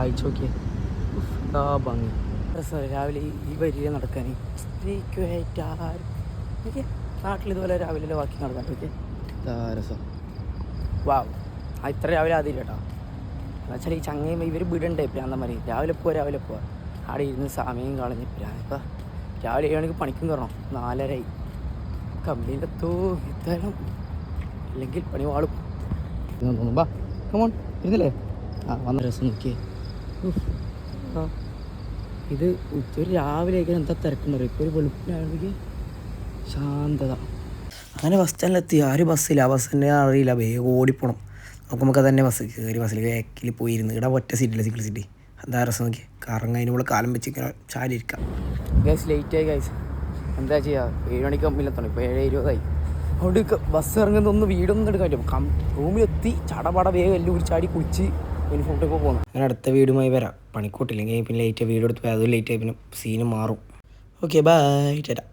വായിച്ചു നോക്കിയേ, എന്താ ഭംഗി. രസം രാവിലെ ഈ വരിയിൽ നടക്കാൻ. ഓക്കെ, നാട്ടിൽ ഇതുപോലെ രാവിലെ വാക്കി നടക്കാൻ. ഓക്കെ, എന്താ രസം. വാ, ഇത്ര രാവിലെ ആദ്യം കേട്ടോ. എന്നുവെച്ചാൽ ഈ ചങ്ങയും ഇവർ വിടണ്ടേ പ്രാന്തമാരി. രാവിലെ പോവാ അവിടെ ഇരുന്ന് സമയം കളഞ്ഞ് ഇപ്പം രാവിലെ 7 മണിക്ക് പണിക്കും കയറണം. 4:30 കമ്പനിയിലെത്തോ എത്താനും, അല്ലെങ്കിൽ പണി വാളും തോന്നും. ബാ കമോൺ, ഇരുന്നില്ലേ? വന്ന രസം നോക്കിയേ. ഇത് ഒരു രാവിലെ ആയിരിക്കും എന്താ തിരക്കുണ്ടോ. ഇപ്പോൾ ഒരു വെളുപ്പിനാണെങ്കിൽ ശാന്തത. അങ്ങനെ ബസ് സ്റ്റാൻഡിലെത്തി. ആരും ബസ്സില്ല, ബസ് തന്നെ അറിയില്ല. വേഗം ഓടിപ്പോണം. നോക്കുമ്പോൾ തന്നെ ബസ്സിൽ ബാക്കിൽ പോയിരുന്നു. ഇവിടെ ഒറ്റ സീറ്റില്ല, സിംഗിൾ സീറ്റ്. എന്താ രസം നോക്കി, കറങ്ങ അതിനുള്ള കാലം വെച്ച് ഇങ്ങനെ ചാരിയിരിക്കാം. ഗൈസ് ലേറ്റായി ഗൈസ്, എന്താ ചെയ്യുക? 7 മണിക്ക് കമ്പിലെത്തണം. ഇപ്പോൾ 7:20. അവിടെ ബസ് ഇറങ്ങുന്നൊന്ന് വീടൊന്നും എടുക്കാൻ പറ്റും. റൂമിലെത്തി ചടപട വേഗം എല്ലാം ഒരു ചാടി കുളിച്ച് യൂണിഫോമിലേക്ക് പോകുന്നു. അങ്ങനെ അടുത്ത വീടുമായി വരാം. പണിക്കൂട്ടില്ലെങ്കിൽ പിന്നെ ലേറ്റ് വീട് എടുത്ത് അതും ലേറ്റായി പിന്നെ സീന് മാറും. ഓക്കെ ബൈ, ചേട്ടാ.